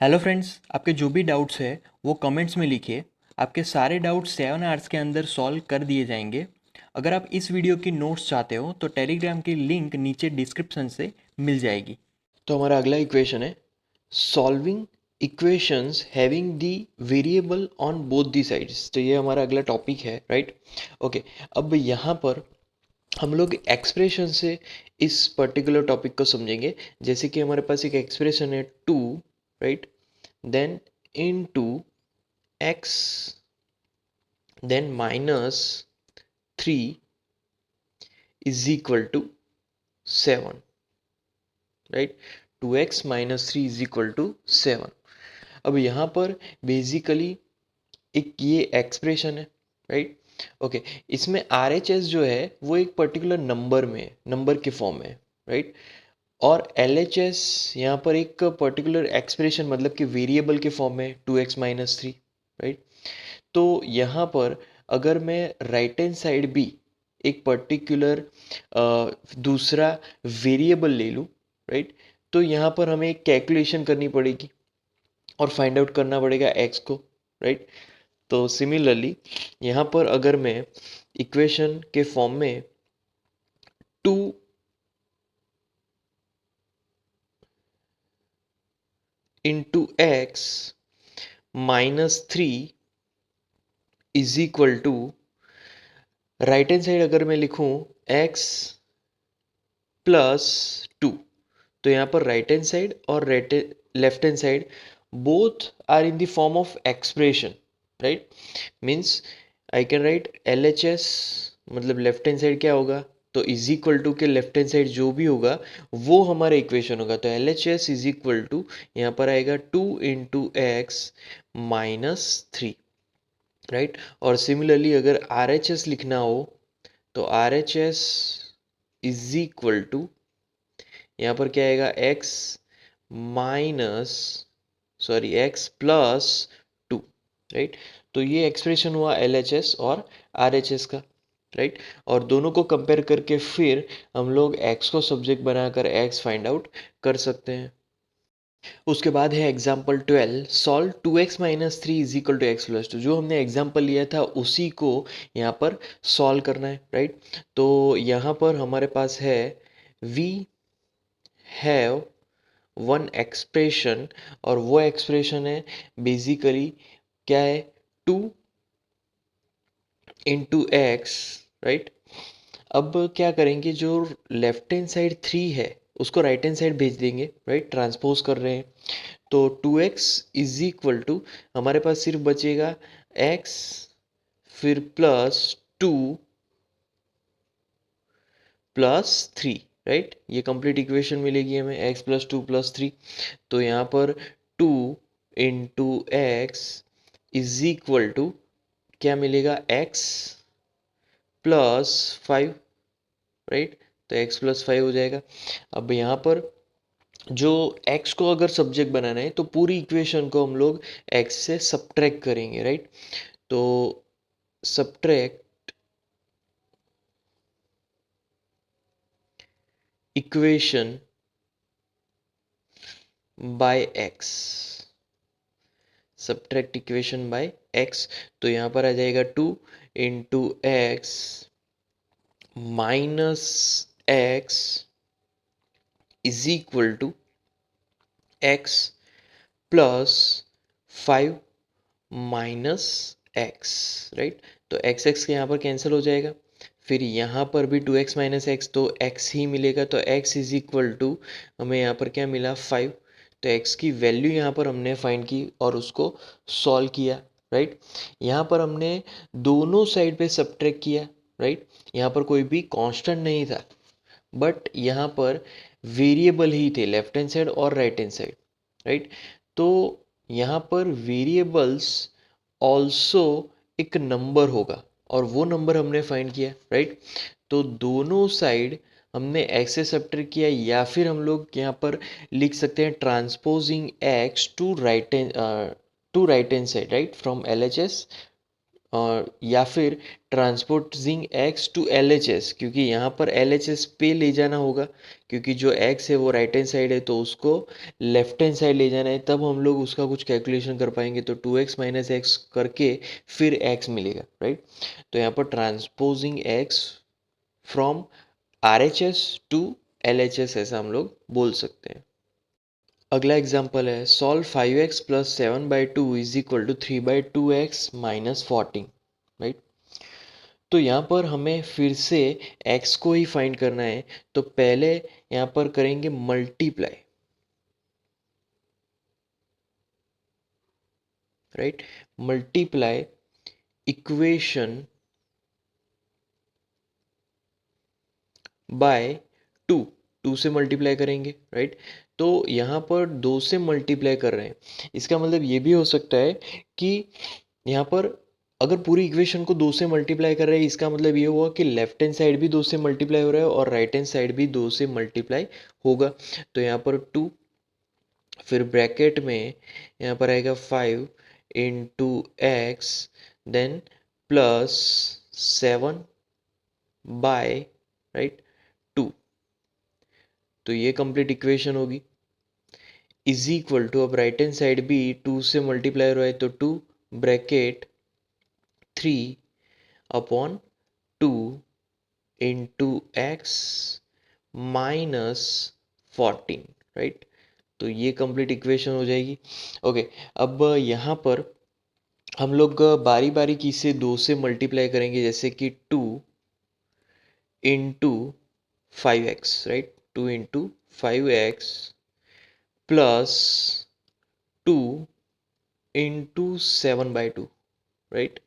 Hello friends, आपके जो भी डाउट्स है वो कमेंट्स में लिखिए। आपके सारे डाउट्स 7 आवर्स के अंदर सॉल्व कर दिए जाएंगे। अगर आप इस वीडियो की नोट्स चाहते हो तो टेलीग्राम की लिंक नीचे डिस्क्रिप्शन से मिल जाएगी। तो हमारा अगला इक्वेशन है solving equations having the variable on both the sides. तो ये हमारा अगला टॉपिक है, राइट? ओके। अब यहाँ पर हम लोग एक्सप्रेशन से इस पर्टिकुलर टॉपिक को समझेंगे। जैसे कि हमारे पास एक एक्सप्रेशन है 2, right, then into x then minus 3 is equal to 7, right. 2x minus 3 is equal to 7। अब यहाँ पर बेसिकली एक ये एक्सप्रेशन है, राइट। ओके। इसमें आर एच एस जो है वो एक पर्टिकुलर नंबर में, नंबर के फॉर्म में, राइट। और एल एच एस यहाँ पर एक पर्टिकुलर एक्सप्रेशन मतलब कि वेरिएबल के फॉर्म में 2x-3, राइट। तो यहाँ पर अगर मैं राइट हैंड साइड भी एक पर्टिकुलर दूसरा वेरिएबल ले लूँ, राइट, तो यहाँ पर हमें एक कैलकुलेशन करनी पड़ेगी और फाइंड आउट करना पड़ेगा एक्स को, राइट। तो सिमिलरली यहाँ पर अगर मैं इक्वेशन के फॉर्म में 2 into x minus 3 is equal to, right hand side अगर मैं लिखूं एक्स प्लस 2, तो यहाँ पर राइट हैंड साइड और left hand side both are in the form of expression, right. Means I can write L H S, मतलब left hand side क्या होगा, तो इज इक्वल टू के लेफ्ट हैंड साइड जो भी होगा वो हमारा इक्वेशन होगा। तो L H S is equal to यहाँ पर आएगा 2 इंटू एक्स माइनस 3, राइट। और सिमिलरली अगर आर एच एस लिखना हो तो R H S is equal to यहाँ पर क्या आएगा x minus, sorry x plus 2, right. तो ये एक्सप्रेशन हुआ एल एच एस और आर एच एस का, राइट। और दोनों को कंपेयर करके फिर हम लोग x को सब्जेक्ट बनाकर x फाइंड आउट कर सकते हैं। उसके बाद है example 12, solve 2x-3 is equal to x plus 2। जो हमने एग्जाम्पल लिया था उसी को यहाँ पर सॉल्व करना है, राइट। तो यहाँ पर हमारे पास है वी हैव वन एक्सप्रेशन, और वो एक्सप्रेशन है बेसिकली क्या है 2 इंटू एक्स, राइट। अब क्या करेंगे, जो लेफ्ट हैंड साइड 3 है उसको राइट हैंड साइड भेज देंगे, राइट, ट्रांसपोज कर रहे हैं। तो 2x इज इक्वल टू हमारे पास सिर्फ बचेगा x फिर प्लस 2 प्लस 3, राइट। ये कंप्लीट इक्वेशन मिलेगी हमें x प्लस 2 प्लस 3। तो यहाँ पर 2 into x is equal to क्या मिलेगा, x प्लस 5, राइट। तो x प्लस 5 हो जाएगा। अब यहाँ पर जो x को अगर सब्जेक्ट बनाना है तो पूरी इक्वेशन को हम लोग x से सब्ट्रैक्ट करेंगे, राइट। तो subtract equation by x, subtract equation by x। तो यहाँ पर आ जाएगा 2 into x minus x is equal to x plus 5 minus x, right. तो एक्स एक्स के यहाँ पर कैंसिल हो जाएगा। फिर यहाँ पर भी 2x माइनस एक्स, तो x ही मिलेगा। तो x इज इक्वल टू हमें यहाँ पर क्या मिला 5। तो x की वैल्यू यहाँ पर हमने फाइंड की और उसको सॉल्व किया, राइट। यहाँ पर हमने दोनों साइड पे सब्ट्रैक्ट किया, राइट। यहाँ पर कोई भी कांस्टेंट नहीं था, बट यहाँ पर वेरिएबल ही थे लेफ्ट हैंड साइड और राइट हैंड साइड, राइट। तो यहाँ पर वेरिएबल्स ऑल्सो एक नंबर होगा और वो नंबर हमने फाइंड किया, राइट। तो दोनों साइड हमने एक्स से सब्ट्रैक्ट किया, या फिर हम लोग यहाँ पर लिख सकते हैं transposing x to right hand side, right, from L H S और या फिर ट्रांसपोजिंग x टू LHS, क्योंकि यहाँ पर LHS पे ले जाना होगा, क्योंकि जो x है वो राइट हैंड साइड है तो उसको लेफ्ट हैंड साइड ले जाना है, तब हम लोग उसका कुछ कैलकुलेशन कर पाएंगे। तो 2x माइनस एक्स करके फिर x मिलेगा, राइट। तो यहाँ पर transposing x from RHS to LHS, ऐसा हम लोग बोल सकते हैं। अगला एग्जाम्पल है, solve 5x plus 7/2 is equal to 3/2x minus 14, right. तो यहाँ पर हमें फिर से x को ही फाइंड करना है, तो पहले यहाँ पर करेंगे multiply, right. Multiply equation by 2, 2 से मल्टीप्लाई करेंगे, राइट। तो यहाँ पर 2 से मल्टीप्लाई कर रहे हैं, इसका मतलब ये भी हो सकता है कि यहाँ पर अगर पूरी इक्वेशन को 2 से मल्टीप्लाई कर रहे हैं, इसका मतलब ये हुआ कि लेफ्ट हैंड साइड भी 2 से मल्टीप्लाई हो रहा है और राइट हैंड साइड भी 2 से मल्टीप्लाई होगा। तो यहाँ पर 2, फिर ब्रैकेट में यहाँ पर आएगा 5 into x, then plus 7 by, right, 2। तो ये कंप्लीट इक्वेशन होगी, इज इक्वल टू, अब राइट हैंड साइड भी 2 से मल्टीप्लाई हो रहा है तो 2 bracket 3 upon 2 into x minus 14, right. तो ये कंप्लीट इक्वेशन हो जाएगी। ओके, अब यहाँ पर हम लोग बारी बारी की से 2 से मल्टीप्लाई करेंगे, जैसे कि 2 into 5x, right, 2 into 5x plus 2 into 7/2, right,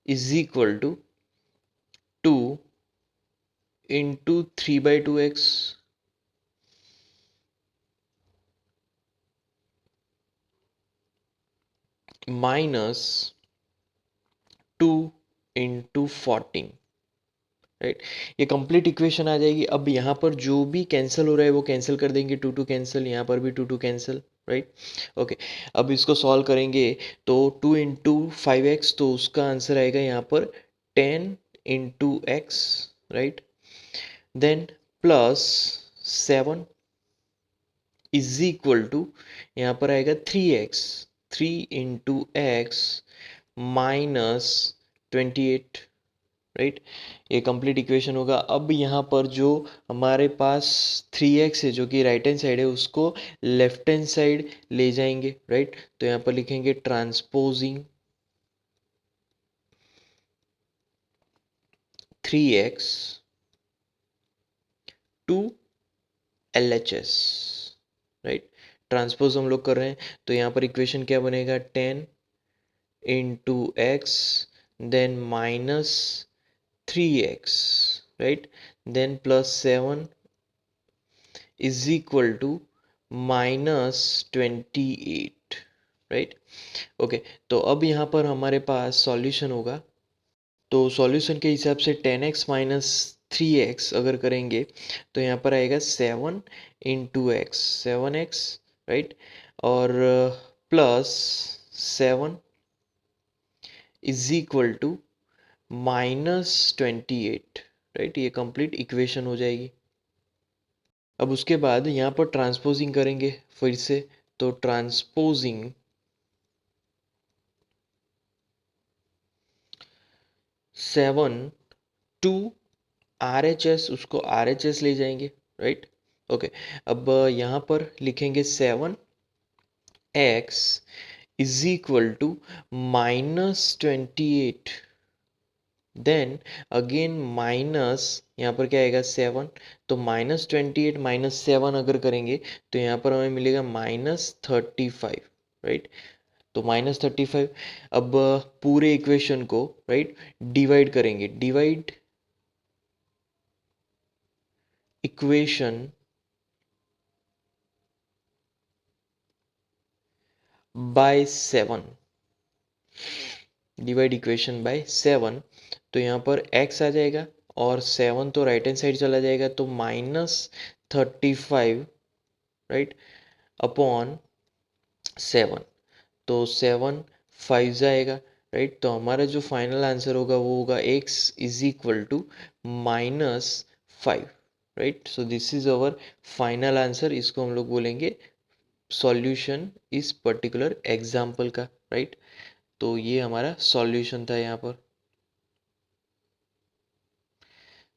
is equal to 2 into 3/2x minus 2 into 14, right. ये कंप्लीट इक्वेशन आ जाएगी। अब यहाँ पर जो भी कैंसिल हो रहा है वो कैंसिल कर देंगे, 2 2 कैंसिल, यहाँ पर भी 2 2 कैंसिल, राइट। ओके, अब इसको सॉल्व करेंगे तो 2 इंटू 5x, तो उसका आंसर आएगा यहाँ पर 10 into x, right, then plus 7 is equal to, यहाँ पर आएगा 3x, 3 into x minus 28, right. ये कंप्लीट इक्वेशन होगा। अब यहाँ पर जो हमारे पास 3x है जो कि राइट हैंड साइड है, उसको लेफ्ट हैंड साइड ले जाएंगे, राइट। तो यहाँ पर लिखेंगे transposing 3x to LHS, right. Transpose हम लोग कर रहे हैं, तो यहाँ पर इक्वेशन क्या बनेगा, 10 into x, then minus 3x, right, then plus 7 is equal to minus 28, right. Okay, तो अब यहाँ पर हमारे पास सॉल्यूशन होगा, तो सॉल्यूशन के हिसाब से 10x माइनस 3x अगर करेंगे तो यहाँ पर आएगा 7 इंटू एक्स, 7x, राइट, और plus 7 is equal to minus 28, right. ये कंप्लीट इक्वेशन हो जाएगी। अब उसके बाद यहाँ पर ट्रांसपोजिंग करेंगे फिर से, तो ट्रांसपोजिंग 7 टू RHS, उसको RHS ले जाएंगे, राइट। ओके, अब यहाँ पर लिखेंगे 7x is equal to minus 28, then again minus, यहाँ पर क्या आएगा 7, तो माइनस 28 माइनस 7 अगर करेंगे तो यहाँ पर हमें मिलेगा -35, राइट। तो -35, अब पूरे इक्वेशन को, राइट, डिवाइड करेंगे, divide equation by 7, divide equation by 7, तो यहाँ पर x आ जाएगा और 7 तो राइट हैंड साइड चला जाएगा, तो -35, राइट, अपॉन 7, तो 7 5 जाएगा, राइट। तो हमारा जो फाइनल आंसर होगा वो होगा x is equal to -5, right. So this is our final answer. इसको हम लोग बोलेंगे सॉल्यूशन इस पर्टिकुलर एग्जाम्पल का, राइट। तो ये हमारा सॉल्यूशन था यहाँ पर।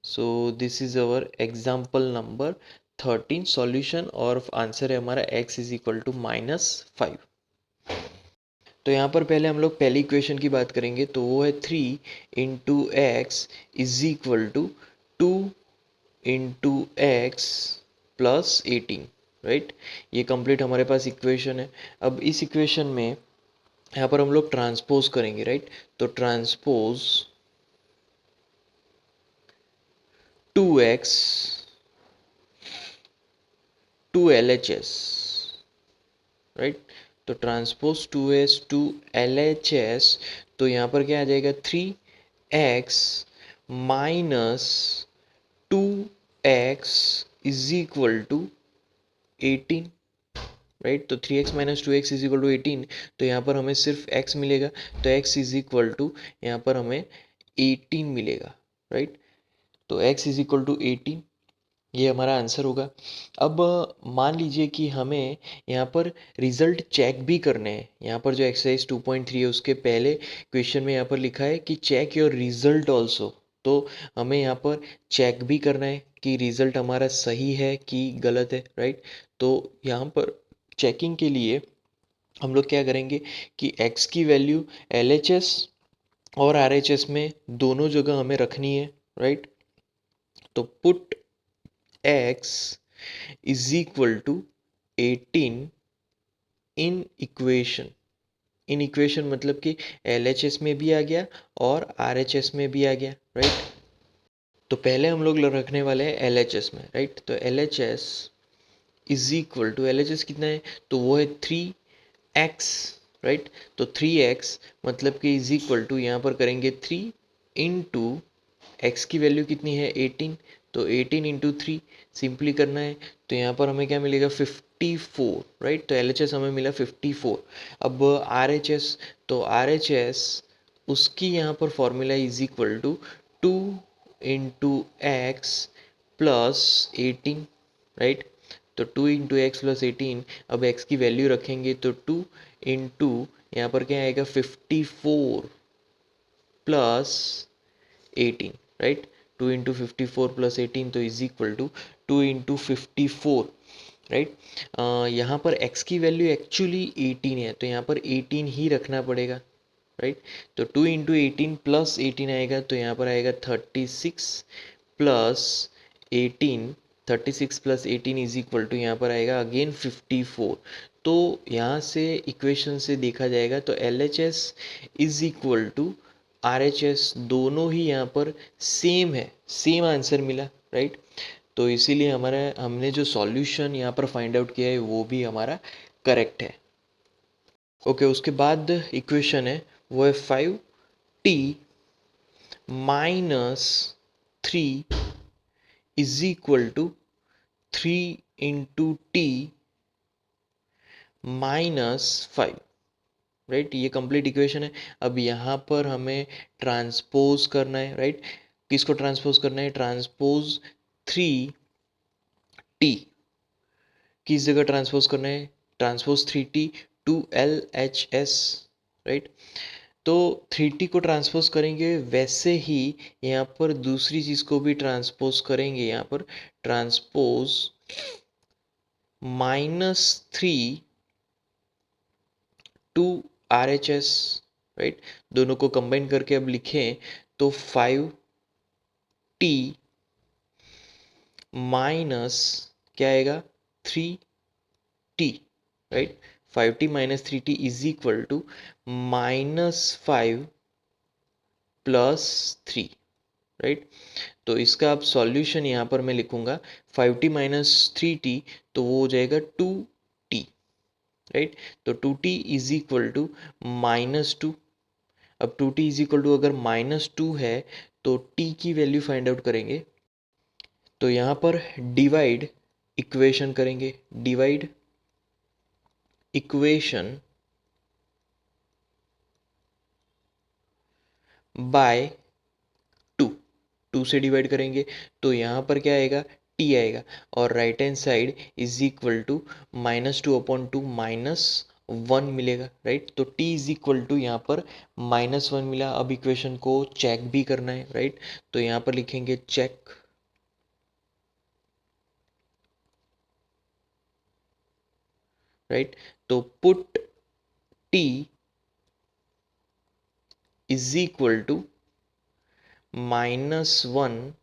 सो this is our example number 13 solution, और आंसर है हमारा x इज इक्वल टू -5। तो यहाँ पर पहले हम लोग पहली इक्वेशन की बात करेंगे, तो वो है 3 into x is equal to 2 into x plus 18, right. ये कंप्लीट हमारे पास इक्वेशन है। अब इस इक्वेशन में यहाँ पर हम लोग ट्रांसपोज करेंगे, राइट। तो transpose 2x to LHS, right. तो ट्रांसपोज 2s टू LHS, तो यहाँ पर क्या आ जाएगा 3x minus 2x is equal to 18, right. तो 3x minus 2x is equal to 18, तो यहाँ पर हमें सिर्फ x मिलेगा, तो x इज इक्वल टू यहाँ पर हमें 18 मिलेगा, राइट। तो x इज इक्वल टू 18, ये हमारा आंसर होगा। अब मान लीजिए कि हमें यहाँ पर रिजल्ट चेक भी करने हैं। यहाँ पर जो एक्सरसाइज 2.3 है उसके पहले क्वेश्चन में यहाँ पर लिखा है कि चेक योर रिजल्ट ऑल्सो। तो हमें यहाँ पर चेक भी करना है कि रिजल्ट हमारा सही है कि गलत है, राइट। तो यहाँ पर चेकिंग के लिए हम लोग क्या करेंगे कि x की वैल्यू LHS और RHS में दोनों जगह हमें रखनी है, राइट। तो put x is equal to 18 in equation मतलब कि LHS में भी आ गया और RHS में भी आ गया, राइट। तो पहले हम लोग रखने वाले हैं LHS में, राइट। तो LHS is equal to, LHS कितना है तो वो है 3x, राइट। तो 3x मतलब कि इज इक्वल टू यहाँ पर करेंगे 3 इंटू x की वैल्यू कितनी है 18, तो 18 इंटू 3 सिंपली करना है, तो यहाँ पर हमें क्या मिलेगा 54, राइट। तो LHS हमें मिला 54। अब RHS, तो RHS उसकी यहाँ पर formula is equal to 2 into x plus 18, right. तो 2 इंटू एक्स प्लस 18, अब x की वैल्यू रखेंगे तो 2 इंटू यहाँ पर क्या आएगा 54 प्लस 18, राइट। 2 इंटू 54 प्लस 18 तो is equal to 2 into 54, right. यहाँ पर x की वैल्यू एक्चुअली 18 है, तो यहाँ पर 18 ही रखना पड़ेगा, राइट। तो 2 इंटू 18 प्लस 18 आएगा, तो यहाँ पर आएगा 36 plus 18, 36 plus 18 is equal to यहाँ पर आएगा अगेन 54। तो यहाँ से इक्वेशन से देखा जाएगा तो LHS is equal to RHS दोनों ही यहाँ पर सेम है, सेम आंसर मिला, राइट। तो इसीलिए हमारा हमने जो सॉल्यूशन यहाँ पर फाइंड आउट किया है वो भी हमारा करेक्ट है। ओके, उसके बाद इक्वेशन है वो है 5t minus 3 is equal to 3 into t -5, right. ये कंप्लीट इक्वेशन है। अब यहाँ पर हमें ट्रांसपोज करना है, राइट। किसको ट्रांसपोज करना है, ट्रांसपोज 3t किस जगह ट्रांसपोज करना है, transpose 3t to LHS, right. तो 3t को ट्रांसपोज करेंगे वैसे ही यहाँ पर दूसरी चीज़ को भी ट्रांसपोज करेंगे, यहाँ पर ट्रांसपोज -3 टू RHS, राइट। दोनों को कंबाइन करके अब लिखें तो 5t माइनस क्या आएगा 3t, right. 5t minus 3t is equal to -5 plus 3, right. तो इसका अब सॉल्यूशन यहाँ पर मैं लिखूंगा 5t माइनस 3t, तो वो हो जाएगा 2t, राइट। तो 2t इज इक्वल टू -2। अब 2t इज इक्वल टू अगर -2 है तो t की वैल्यू फाइंड आउट करेंगे, तो यहाँ पर डिवाइड इक्वेशन करेंगे, डिवाइड इक्वेशन बाय 2, 2 से डिवाइड करेंगे तो यहाँ पर क्या आएगा, t आएगा, और right hand side is equal to -2/2 -1 मिलेगा, राइट। तो t इज इक्वल टू यहाँ पर -1 मिला। अब इक्वेशन को चेक भी करना है, राइट। तो यहाँ पर लिखेंगे चेक, राइट। तो put t is equal to -1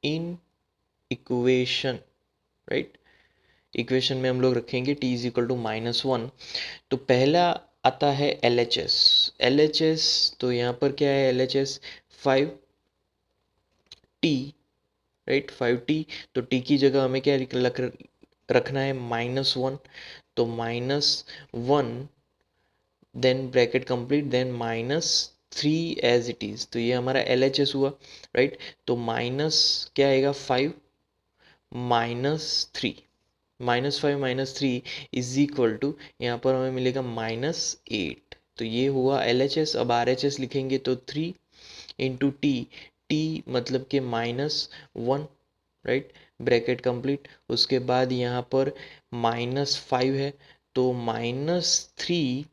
in equation, right. Equation में हम लोग रखेंगे t इज इक्वल टू -1। तो पहला आता है LHS। LHS तो यहाँ पर क्या है, LHS 5t, राइट, 5t। तो t की जगह हमें क्या रखना है, -1। तो -1 then bracket complete then -3 as it is. तो ये हमारा LHS हुआ, राइट। तो माइनस क्या आएगा, 5 -3, -5 -3 इज इक्वल टू यहाँ पर हमें मिलेगा -8। तो ये हुआ LHS। अब RHS लिखेंगे तो 3 इंटू टी मतलब के -1, राइट, ब्रैकेट कंप्लीट। उसके बाद यहाँ पर -5 है तो -3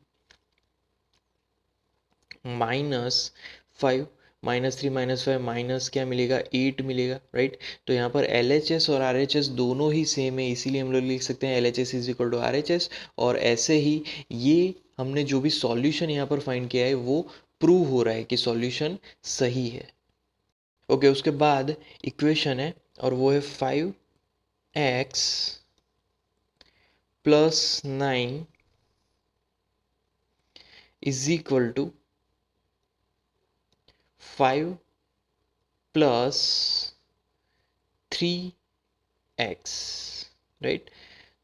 -5, -3 -5 माइनस क्या मिलेगा, 8 मिलेगा, राइट। तो यहाँ पर LHS और RHS दोनों ही सेम है, इसीलिए हम लोग लिख सकते हैं LHS is equal to RHS। और ऐसे ही ये हमने जो भी सॉल्यूशन यहाँ पर फाइंड किया है वो प्रूव हो रहा है कि सॉल्यूशन सही है। ओके, उसके बाद इक्वेशन है और वो है 5x + 9 is equal to 5 + 3x, right.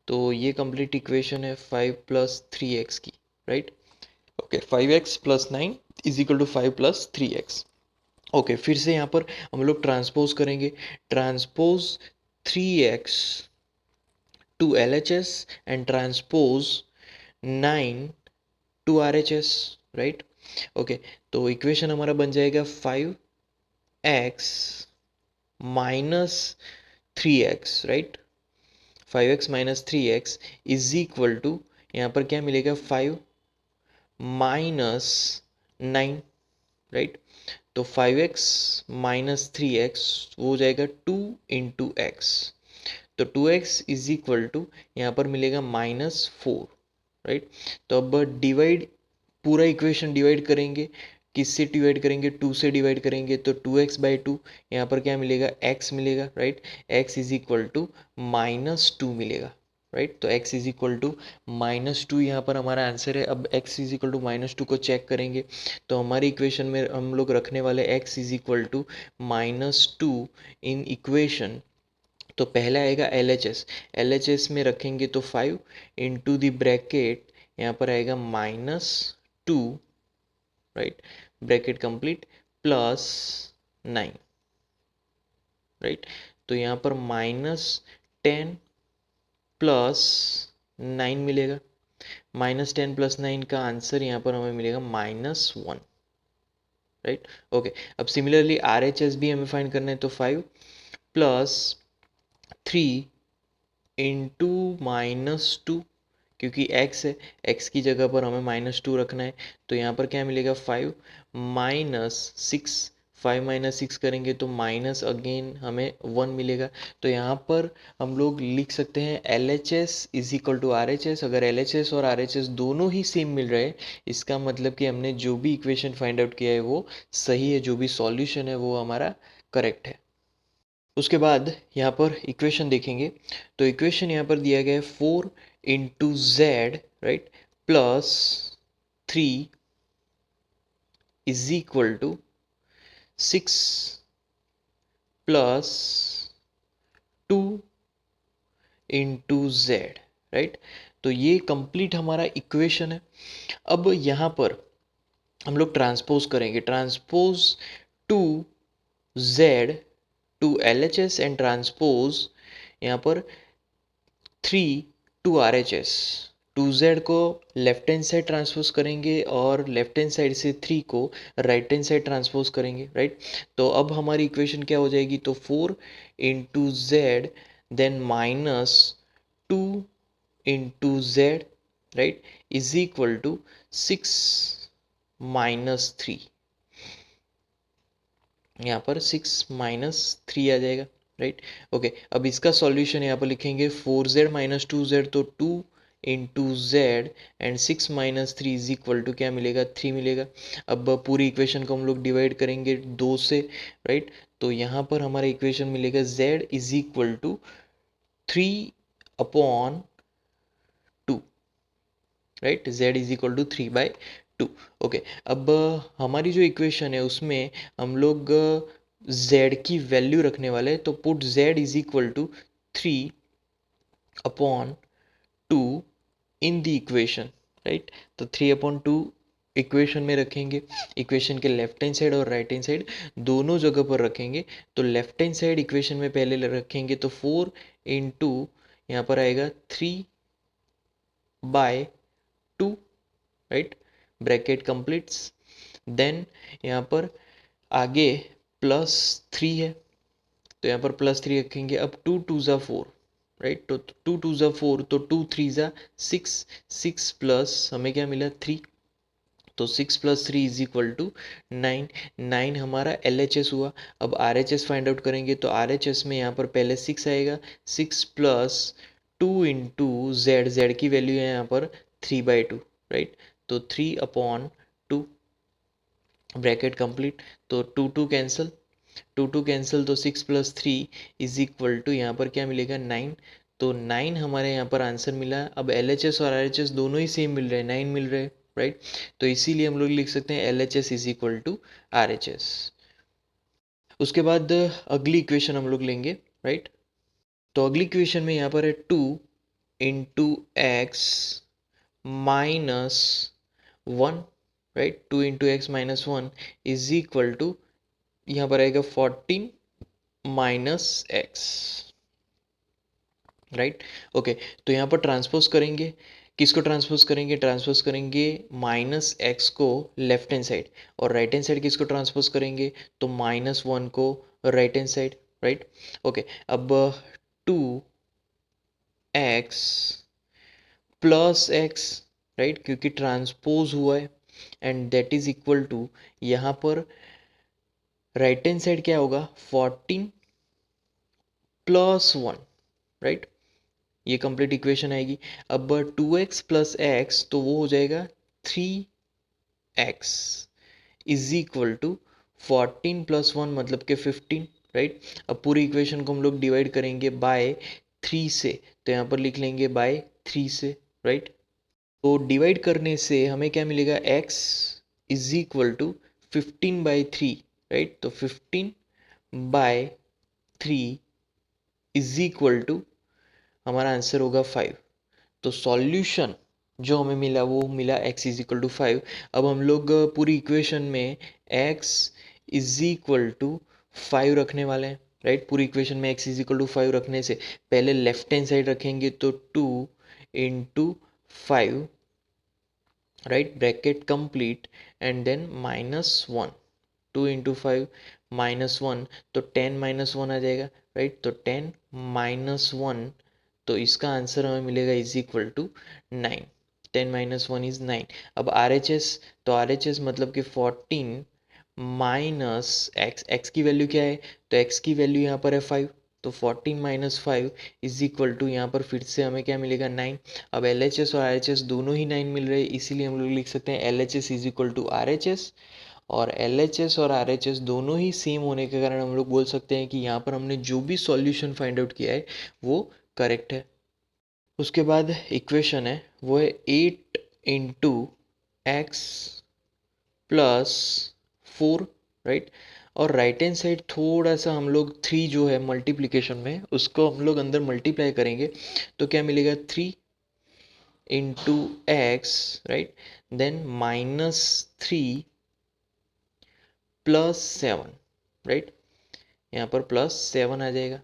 तो ये कंप्लीट इक्वेशन है 5 + 3x की, right. Okay, 5x + 9 is equal to 5 + 3x। Okay, फिर से यहाँ पर हम लोग ट्रांसपोज करेंगे। Transpose 3x to LHS and transpose 9 to RHS, right. Okay, तो इक्वेशन हमारा बन जाएगा 5x - 3x, right. 5x - 3x is equal to यहाँ पर क्या मिलेगा, 5 - 9, राइट। तो 5x - 3x वो हो जाएगा 2 इंटू एक्स। तो 2x इज इक्वल टू यहाँ पर मिलेगा -4, राइट। तो अब डिवाइड, पूरा इक्वेशन डिवाइड करेंगे, किससे डिवाइड करेंगे, 2 से डिवाइड करेंगे। तो 2x/2 यहाँ पर क्या मिलेगा, x मिलेगा, right. x is equal to -2 मिलेगा, राइट। तो x इज इक्वल टू -2 यहाँ पर हमारा आंसर है। अब x इज इक्वल टू -2 को चेक करेंगे तो हमारी इक्वेशन में हम लोग रखने वाले x is equal to -2 in equation. तो पहला आएगा LHS, LHS में रखेंगे तो 5 इंटू द ब्रैकेट यहाँ पर आएगा -2, राइट, ब्रैकेट कंप्लीट +9, राइट। तो यहाँ पर -10 + 9 मिलेगा। -10 + 9 का आंसर यहाँ पर हमें मिलेगा -1, राइट। ओके, अब सिमिलरली RHS भी हमें फाइंड करना है तो 5 + 3 इंटू -2, क्योंकि x है, x की जगह पर हमें -2 रखना है। तो यहाँ पर क्या मिलेगा, 5 - 6, 5 - 6 करेंगे तो माइनस अगेन हमें 1 मिलेगा। तो यहाँ पर हम लोग लिख सकते हैं LHS is equal to RHS। अगर LHS और RHS दोनों ही सेम मिल रहे हैं, इसका मतलब कि हमने जो भी इक्वेशन फाइंड आउट किया है वो सही है, जो भी सॉल्यूशन है वो हमारा करेक्ट है। उसके बाद यहाँ पर इक्वेशन देखेंगे तो इक्वेशन यहाँ पर दिया गया है 4 into z, right, +3 is equal to 6 + 2 into z, right. तो ये कंप्लीट हमारा इक्वेशन है। अब यहाँ पर हम लोग ट्रांसपोज करेंगे, transpose two z to LHS and transpose यहाँ पर 3 टू RHS, 2z को लेफ्ट हैंड साइड ट्रांसपोज करेंगे और लेफ्ट हैंड साइड से 3 को राइट हैंड साइड ट्रांसपोज करेंगे, राइट। तो अब हमारी इक्वेशन क्या हो जाएगी, तो 4 into z then minus 2 into z, right, is equal to 6 minus 3। यहाँ पर 6 माइनस 3 आ जाएगा, राइट। ओके, अब इसका सॉल्यूशन यहाँ पर लिखेंगे 4z माइनस 2z, तो 2 into z and 6 minus 3 is equal to क्या मिलेगा, 3 मिलेगा। अब पूरी इक्वेशन को हम लोग डिवाइड करेंगे 2 से, राइट। तो यहाँ पर हमारा इक्वेशन मिलेगा z is equal to 3/2, right, z is equal to 3/2। Okay, अब हमारी जो इक्वेशन है उसमें हम लोग z की वैल्यू रखने वाले हैं, तो put z is equal to 3/2 in the equation, right. तो 3/2 इक्वेशन में रखेंगे, इक्वेशन के लेफ्ट हैंड साइड और राइट हैंड साइड दोनों जगह पर रखेंगे। तो लेफ्ट हैंड साइड इक्वेशन में पहले रखेंगे, तो 4 इंटू यहाँ पर आएगा 3/2, राइट, ब्रैकेट कंप्लीट्स। देन यहाँ पर आगे प्लस 3 है, तो यहाँ पर प्लस 3 रखेंगे। अब 2 2 ज़ा 4, राइट, तो 2 2 ज़ा 4, तो 2 3 ज़ा 6, 6 प्लस हमें क्या मिला 3, तो 6 प्लस 3 इज इक्वल टू 9, 9 हमारा LHS हुआ। अब RHS फाइंड आउट करेंगे, तो RHS में यहाँ पर पहले 6 आएगा, 6 प्लस 2 इंटू जेड, जेड की वैल्यू है यहाँ पर 3/2, राइट, तो 3/2 ब्रैकेट कंप्लीट। तो 2 2 कैंसिल, 2 2 कैंसिल, तो 6 प्लस 3 इज इक्वल टू यहाँ पर क्या मिलेगा 9, तो 9 हमारे यहाँ पर आंसर मिला। अब LHS और RHS दोनों ही सेम मिल रहे हैं, 9 मिल रहे हैं, राइट। तो इसीलिए हम लोग लिख सकते हैं LHS is equal to RHS। उसके बाद अगली इक्वेशन हम लोग लेंगे, राइट। तो अगली इक्वेशन में यहाँ पर है 2 into x minus 1, right, 2 into x minus 1 is equal to यहाँ पर आएगा 14 माइनस एक्स, राइट। ओके, तो यहाँ पर ट्रांसपोज करेंगे, किसको ट्रांसपोज करेंगे, ट्रांसपोज करेंगे माइनस एक्स को लेफ्ट हैंड साइड, और राइट हैंड साइड किसको ट्रांसपोज करेंगे, तो माइनस 1 को right hand side, right. Okay, अब 2x प्लस एक्स, राइट, क्योंकि ट्रांसपोज हुआ है, and that is equal to यहाँ पर राइट हैंड साइड क्या होगा 14 प्लस 1, राइट, ये कंप्लीट इक्वेशन आएगी। अब 2x प्लस एक्स, तो वो हो जाएगा 3x is equal to 14 plus 1 मतलब के 15, राइट। अब पूरी इक्वेशन को हम लोग डिवाइड करेंगे बाय 3 से, तो यहाँ पर लिख लेंगे बाय 3 से, राइट। तो डिवाइड करने से हमें क्या मिलेगा, x is equal to 15/3, right, तो 15/3 इज इक्वल टू हमारा आंसर होगा 5। तो सॉल्यूशन जो हमें मिला वो मिला x इज इक्वल टू 5। अब हम लोग पूरी इक्वेशन में x इज इक्वल टू 5 रखने वाले हैं, राइट। पूरी इक्वेशन में x इज इक्वल टू 5 रखने से पहले लेफ्ट हैंड साइड रखेंगे, तो 2 into 5, right, bracket complete, and then minus 1, 2 into 5 minus 1, तो 10 माइनस 1 आ जाएगा, राइट, तो 10 माइनस 1, तो इसका आंसर हमें मिलेगा is equal to 9, 10 minus 1 is 9। अब RHS, तो RHS मतलब कि 14 माइनस एक्स, एक्स की वैल्यू क्या है, तो एक्स की वैल्यू यहाँ पर है 5, तो 14 माइनस 5 इज इक्वल टू यहाँ पर फिर से हमें क्या मिलेगा 9। अब LHS और RHS दोनों ही 9 मिल रहे हैं, इसीलिए हम लोग लिख सकते हैं LHS is equal to RHS, और LHS और RHS दोनों ही सेम होने के कारण हम लोग बोल सकते हैं कि यहाँ पर हमने जो भी सॉल्यूशन फाइंड आउट किया है वो करेक्ट है। उसके बाद इक्वेशन है वो है 8 इंटू एक्स प्लस 4, राइट, और राइट हैंड साइड थोड़ा सा हम लोग 3 जो है मल्टीप्लिकेशन में उसको हम लोग अंदर मल्टीप्लाई करेंगे, तो क्या मिलेगा 3 into x, right, then minus 3 plus 7, right, यहाँ पर प्लस 7 आ जाएगा।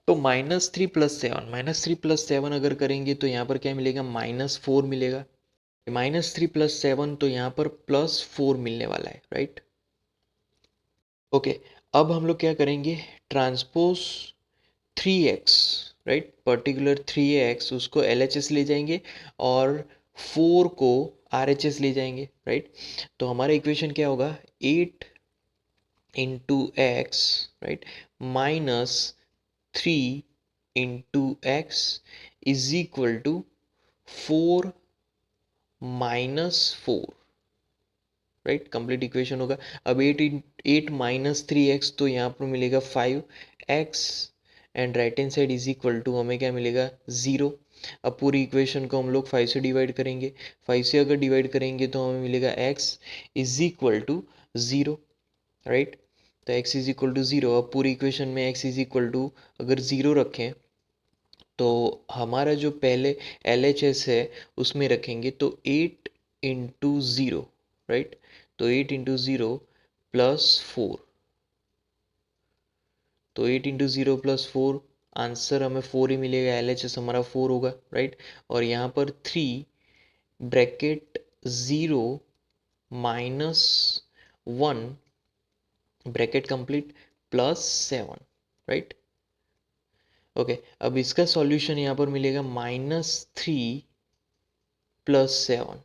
तो -3 + 7 अगर करेंगे तो यहाँ पर क्या मिलेगा, -4 मिलेगा। -3 + 7 तो यहाँ पर +4 मिलने वाला है, राइट। ओके, अब हम लोग क्या करेंगे, transpose 3x, right, particular 3x उसको LHS ले जाएंगे और 4 को RHS ले जाएंगे, राइट। तो हमारा इक्वेशन क्या होगा, 8 into x, right, -3 into x is equal to 4 -4, right, complete equation होगा। अब 8 -3x तो यहाँ पर मिलेगा 5x and right hand side is equal to हमें क्या मिलेगा, 0। अब पूरी इक्वेशन को हम लोग 5 से डिवाइड करेंगे, 5 से अगर डिवाइड करेंगे तो हमें मिलेगा x is equal to 0, right. तो x इज इक्वल टू 0। अब पूरी इक्वेशन में x इज इक्वल टू अगर 0 रखें तो हमारा जो पहले LHS है उसमें रखेंगे तो 8 इंटू 0, राइट। तो 8 इंटू 0 +4, तो 8 इंटू 0 +4, आंसर हमें 4 ही मिलेगा, LHS हमारा 4 होगा, राइट। और यहाँ पर 3 bracket 0 -1 bracket complete +7, right. Okay, अब इसका सॉल्यूशन यहाँ पर मिलेगा -3 + 7।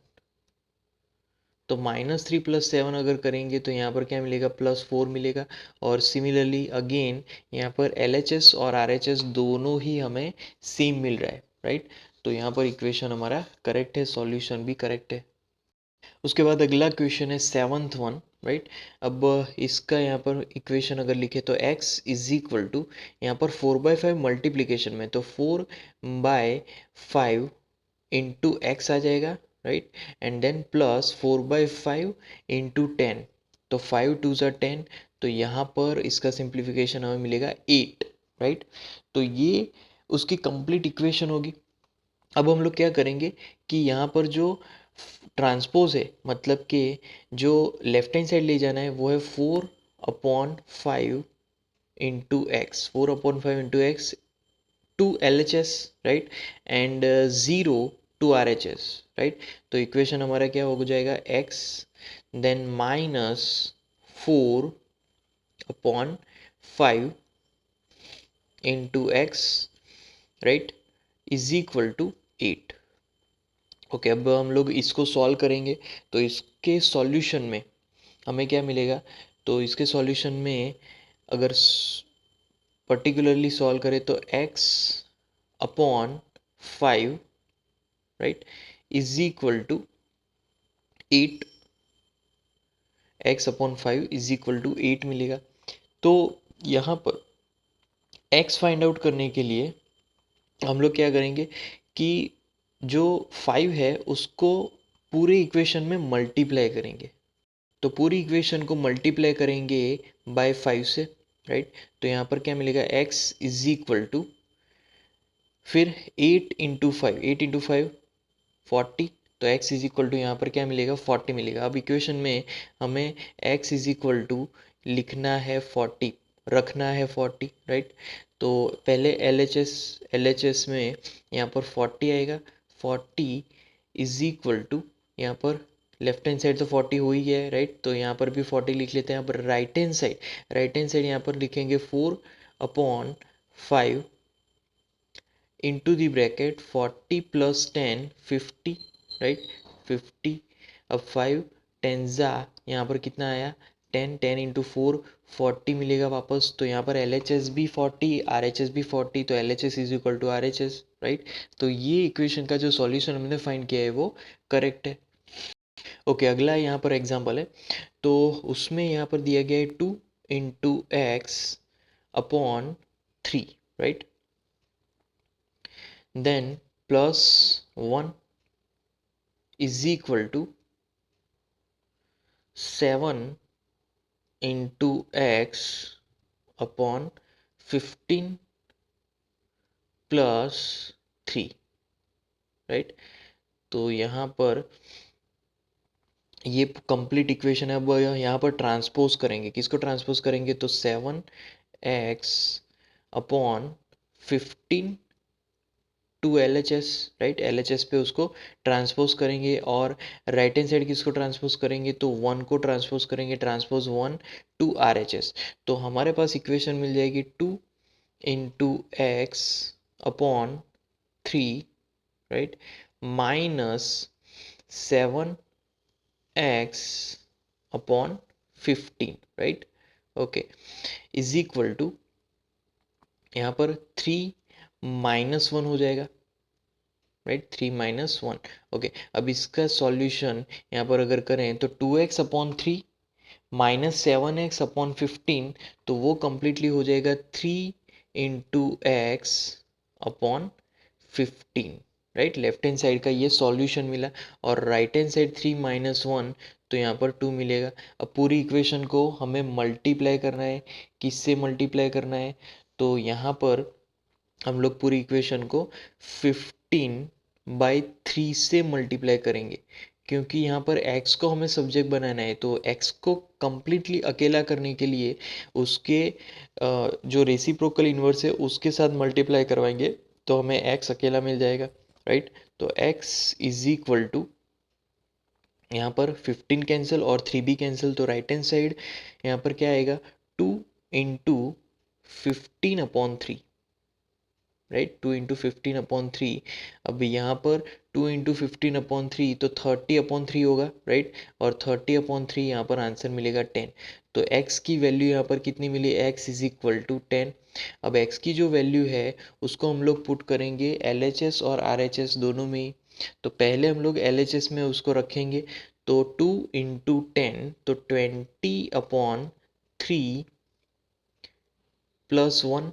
तो -3 + 7 अगर करेंगे तो यहाँ पर क्या मिलेगा, +4 मिलेगा। और सिमिलरली अगेन यहाँ पर LHS और RHS दोनों ही हमें सेम मिल रहा है, राइट। तो यहाँ पर इक्वेशन हमारा करेक्ट है, सॉल्यूशन भी करेक्ट है। उसके बाद अगला क्वेश्चन है 7th वन, राइट। अब इसका यहाँ पर इक्वेशन अगर लिखे तो x इज इक्वल टू, यहाँ पर 4/5 मल्टीप्लीकेशन में तो 4/5 इंटू एक्स आ जाएगा, राइट। एंड देन +4/5 इंटू 10, तो 5 2 ज़ा 10, तो यहाँ पर इसका सिंप्लीफिकेशन हमें मिलेगा 8, राइट। तो ये उसकी कंप्लीट इक्वेशन होगी। अब हम लोग क्या करेंगे कि यहाँ पर जो ट्रांसपोज है, मतलब कि जो लेफ्ट हैंड साइड ले जाना है वो है 4/5 into x, 4/5 into x to LHS, right, and 0 to RHS, right. तो इक्वेशन हमारा क्या हो जाएगा, x then -4/5 into x, right, is equal to 8। Okay, अब हम लोग इसको सॉल्व करेंगे तो इसके सॉल्यूशन में हमें क्या मिलेगा, तो इसके सॉल्यूशन में अगर पर्टिकुलरली सॉल्व करें तो x/5, right, is equal to 8, x/5 is equal to 8 मिलेगा। तो यहाँ पर x फाइंड आउट करने के लिए हम लोग क्या करेंगे कि जो 5 है उसको पूरे इक्वेशन में मल्टीप्लाई करेंगे। तो पूरी इक्वेशन को मल्टीप्लाई करेंगे बाय 5 से, राइट। तो यहाँ पर क्या मिलेगा, x इज इक्वल टू फिर 8 इंटू 5, 8 इंटू 5 40, तो x इज इक्वल टू यहाँ पर क्या मिलेगा, 40 मिलेगा। अब इक्वेशन में हमें x इज इक्वल टू लिखना है 40, रखना है 40, राइट। तो पहले LHS में यहाँ पर 40 आएगा, 40 इज इक्वल टू यहाँ पर लेफ्ट हैंड साइड तो 40 हो ही गया है, राइट। तो यहाँ पर भी 40 लिख लेते हैं। यहाँ पर राइट हैंड साइड यहाँ पर लिखेंगे 4/5 इंटू दी ब्रैकेट 40 + 10 50, राइट, 50। अब 5 10 ज़ा यहाँ पर कितना आया, 10, 10 इंटू 4 40 मिलेगा वापस। तो यहाँ पर LHS भी 40, RHS भी 40, तो LHS is equal to RHS, right. तो ये इक्वेशन का जो सॉल्यूशन हमने फाइंड किया है वो करेक्ट है। ओके, अगला यहाँ पर एग्जांपल है, तो उसमें यहाँ पर दिया गया है 2 into x/3, right, then +1 is equal to 7 into x upon 15 plus 3, right. तो यहाँ पर ये कंप्लीट इक्वेशन है। अब यहाँ पर ट्रांसपोज करेंगे, किसको ट्रांसपोज करेंगे, तो 7x upon 15 to LHS, right. LHS पे उसको ट्रांसपोज करेंगे और राइट हैंड साइड किसको ट्रांसपोज करेंगे, तो 1 को ट्रांसपोज करेंगे, ट्रांसपोज 1 टू RHS। तो हमारे पास इक्वेशन मिल जाएगी 2 into x upon 3, right, minus 7x upon 15, right. Okay, is equal to यहाँ पर 3 माइनस 1 हो जाएगा, राइट, 3 माइनस 1। ओके, अब इसका सॉल्यूशन यहाँ पर अगर करें तो 2x upon 3 minus 7x upon 15, तो वो कंप्लीटली हो जाएगा 3 into x upon 15, right. Left hand side का ये सॉल्यूशन मिला और राइट हैंड साइड 3 माइनस 1, तो यहाँ पर 2 मिलेगा। अब पूरी इक्वेशन को हमें मल्टीप्लाई करना है, किससे मल्टीप्लाई करना है, तो यहाँ पर हम लोग पूरी इक्वेशन को 15/3 से मल्टीप्लाई करेंगे, क्योंकि यहाँ पर x को हमें सब्जेक्ट बनाना है। तो x को कम्प्लीटली अकेला करने के लिए उसके जो रेसिप्रोकल इन्वर्स है उसके साथ मल्टीप्लाई करवाएंगे, तो हमें x अकेला मिल जाएगा, राइट। तो x इज इक्वल टू यहाँ पर 15 कैंसिल और 3 भी कैंसिल, तो राइट हैंड साइड यहाँ पर क्या आएगा, 2 इंटू 15/3, राइट, 2 इंटू 15/3। अब यहाँ पर 2 इंटू 15/3 तो 30/3 होगा, राइट, और 30/3 यहाँ पर आंसर मिलेगा 10। तो x की वैल्यू यहाँ पर कितनी मिली, x इज इक्वल टू 10। अब x की जो वैल्यू है उसको हम लोग पुट करेंगे LHS और RHS दोनों में ही। तो पहले हम लोग LHS में उसको रखेंगे, तो 2 इंटू 10 तो 20/3 प्लस 1,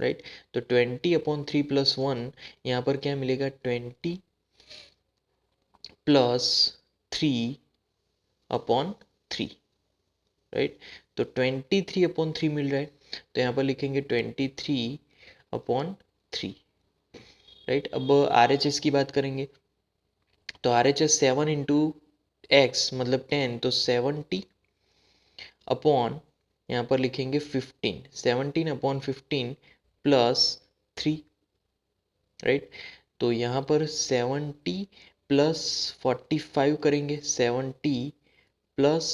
राइट। तो 20/3 प्लस 1, यहाँ पर क्या मिलेगा, 20 प्लस 3/3, राइट। तो 23/3 मिल रहा है, तो यहाँ पर लिखेंगे 23/3, राइट। अब RHS की बात करेंगे, तो RHS 7 इंटू एक्स मतलब 10, तो 70 अपॉन यहाँ पर लिखेंगे 15, 17/15 प्लस 3, राइट। तो यहाँ पर 70 प्लस 45 करेंगे, 70 प्लस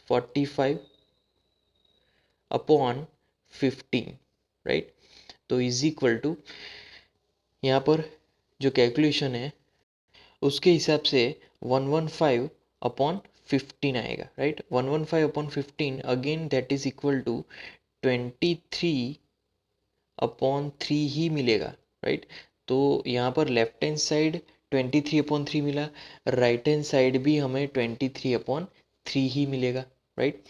45 अपॉन 15, राइट। तो इज इक्वल टू यहाँ पर जो कैलकुलेशन है उसके हिसाब से 115/15 आएगा, right. 115/15 again that is equal to 23/3 ही मिलेगा, राइट। तो यहाँ पर लेफ्ट हैंड साइड 23/3 मिला, राइट हैंड साइड भी हमें 23/3 ही मिलेगा, राइट।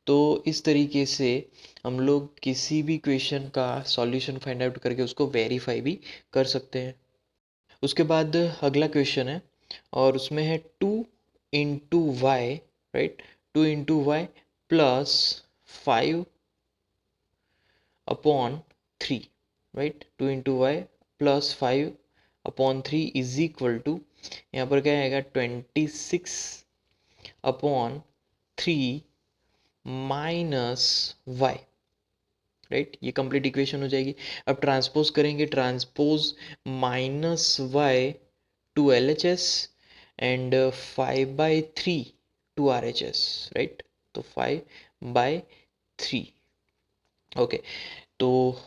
तो इस तरीके से हम लोग किसी भी क्वेश्चन का सॉल्यूशन फाइंड आउट करके उसको वेरीफाई भी कर सकते हैं। उसके बाद अगला क्वेश्चन है और उसमें है 2 into y, right, 2 into y plus 5/3, right, 2 into y plus 5/3 is equal to यहाँ पर क्या आएगा, 26/3 माइनस वाई, राइट। ये कंप्लीट इक्वेशन हो जाएगी। अब ट्रांसपोज करेंगे, transpose -y to LHS and 5/3 to RHS, right. तो 5/3, ओके। तो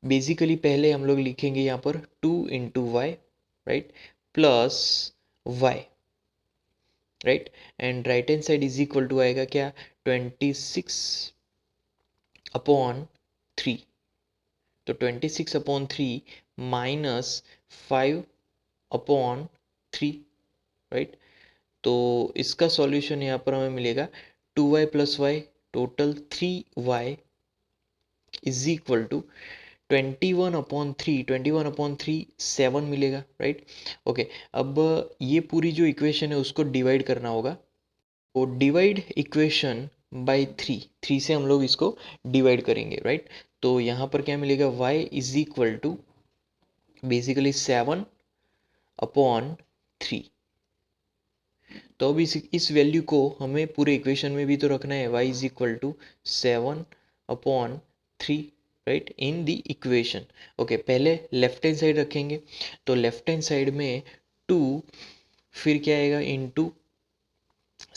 बेसिकली पहले हम लोग लिखेंगे यहाँ पर 2 into y, right, plus y, right, and right hand side is equal to आएगा क्या, 26/3, तो 26/3 माइनस 5/3, राइट। तो इसका सॉल्यूशन यहाँ पर हमें मिलेगा 2y plus y total 3y is equal to 21/3 7 मिलेगा, राइट। ओके, अब ये पूरी जो इक्वेशन है उसको डिवाइड करना होगा, तो डिवाइड इक्वेशन बाय 3 से हम लोग इसको डिवाइड करेंगे, राइट। तो यहाँ पर क्या मिलेगा, y is equal to basically 7/3। तो अब इस वैल्यू को हमें पूरे इक्वेशन में भी तो रखना है, y is equal to 7/3, right, in the equation. Okay, पहले लेफ्ट हैंड साइड रखेंगे, तो लेफ्ट हैंड साइड में 2, फिर क्या आएगा इंटू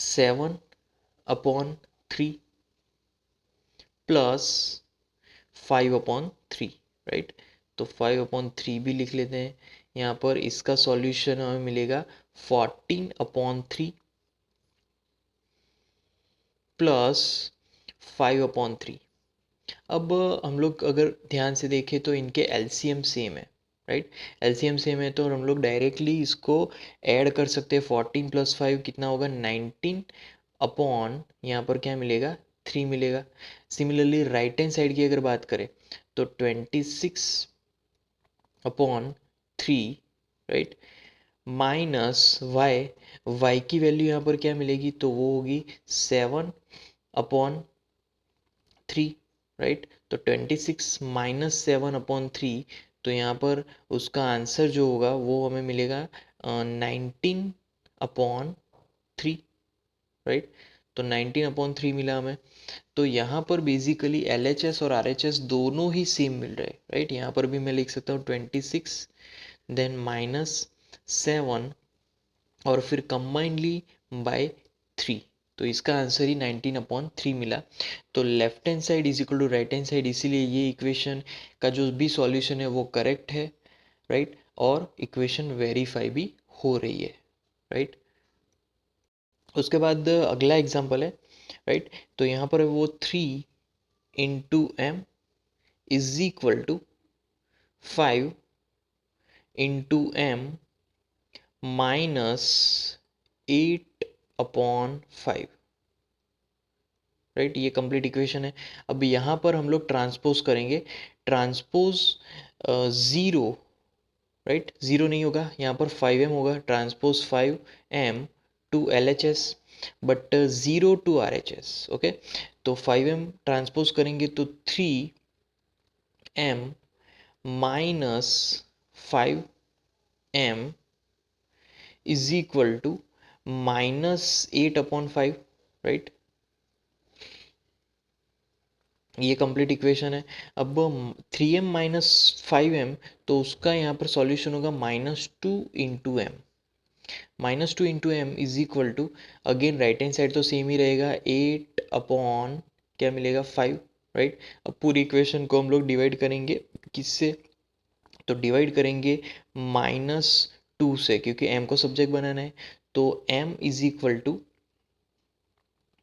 7/3 प्लस 5/3, राइट। तो 5/3 भी लिख लेते हैं यहाँ पर। इसका सॉल्यूशन हमें मिलेगा 14/3 प्लस 5/3। अब हम लोग अगर ध्यान से देखें तो इनके एलसीएम सेम है, राइट। एलसीएम सेम है तो हम लोग डायरेक्टली इसको ऐड कर सकते हैं। 14 प्लस 5 कितना होगा 19 अपॉन यहाँ पर क्या मिलेगा 3 मिलेगा। सिमिलरली राइट हैंड साइड की अगर बात करें तो 26/3, राइट, माइनस वाई। वाई की वैल्यू यहाँ पर क्या मिलेगी तो वो होगी 7/3, राइट। तो 26 माइनस 7/3, तो यहाँ पर उसका आंसर जो होगा वो हमें मिलेगा 19/3, राइट। तो 19/3 मिला हमें। तो यहाँ पर बेसिकली LHS और RHS दोनों ही सेम मिल रहे हैं, राइट। यहाँ पर भी मैं लिख सकता हूँ 26 देन -7 और फिर कंबाइंडली बाय 3। तो इसका आंसर ही 19/3 मिला। तो left hand side is equal to right hand side, इसीलिए ये इक्वेशन का जो भी सॉल्यूशन है वो करेक्ट है, राइट। और इक्वेशन वेरीफाई भी हो रही है, राइट। उसके बाद अगला एग्जांपल है, राइट। तो यहाँ पर वो 3/m is equal to 5/m minus 8/5, right. ये कंप्लीट इक्वेशन है। अब यहाँ पर हम लोग ट्रांसपोज करेंगे। ट्रांसपोज 0, राइट, 0 नहीं होगा, यहाँ पर 5m होगा। Transpose 5m to LHS but 0 to RHS। Okay, तो 5m ट्रांसपोज करेंगे तो 3m minus 5m is equal to -8/5, right. ये कंप्लीट इक्वेशन है। अब 3m माइनस 5m, तो उसका यहाँ पर सॉल्यूशन होगा -2 × m। -2 × m is equal to, again right hand side तो सेम ही रहेगा, 8 क्या मिलेगा 5, राइट। अब पूरी इक्वेशन को हम लोग डिवाइड करेंगे किससे, तो डिवाइड करेंगे -2 से, क्योंकि m को सब्जेक्ट बनाना है। तो m इज इक्वल टू,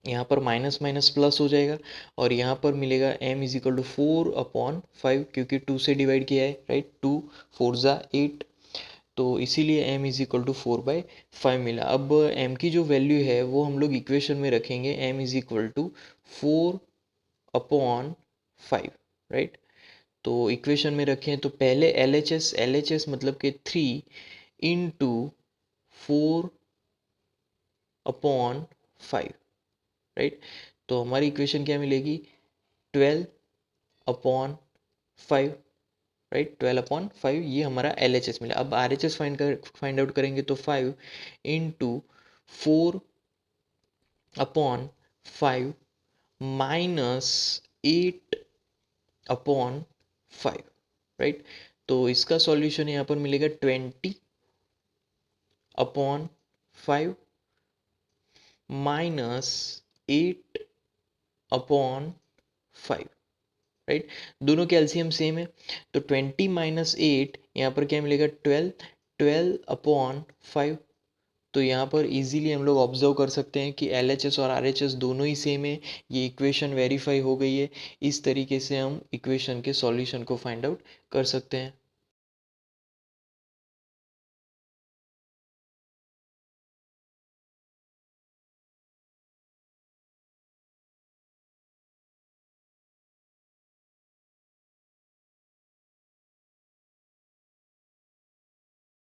यहाँ पर माइनस माइनस प्लस हो जाएगा और यहाँ पर मिलेगा m इज इक्वल टू 4/5, क्योंकि 2 से डिवाइड किया है, राइट। 2 4 ज़ा 8, तो इसीलिए m इज इक्वल टू 4/5 मिला। अब m की जो वैल्यू है वो हम लोग इक्वेशन में रखेंगे, m is equal to 4/5, right. तो इक्वेशन में रखें तो पहले LHS मतलब कि 3 × 4/5, राइट। तो हमारी इक्वेशन क्या मिलेगी 12/5, राइट। 12/5 ये हमारा LHS मिला। अब RHS फाइंड आउट करेंगे तो 5 × 4/5 माइनस 8/5, राइट। तो इसका सॉल्यूशन यहाँ पर मिलेगा 20/5 माइनस 8/5, राइट। दोनों के एलसीएम सेम है, तो 20 माइनस 8 यहाँ पर क्या मिलेगा 12/5। तो यहाँ पर इजीली हम लोग ऑब्जर्व कर सकते हैं कि LHS और RHS दोनों ही सेम है। ये इक्वेशन वेरीफाई हो गई है। इस तरीके से हम इक्वेशन के सॉल्यूशन को फाइंड आउट कर सकते हैं।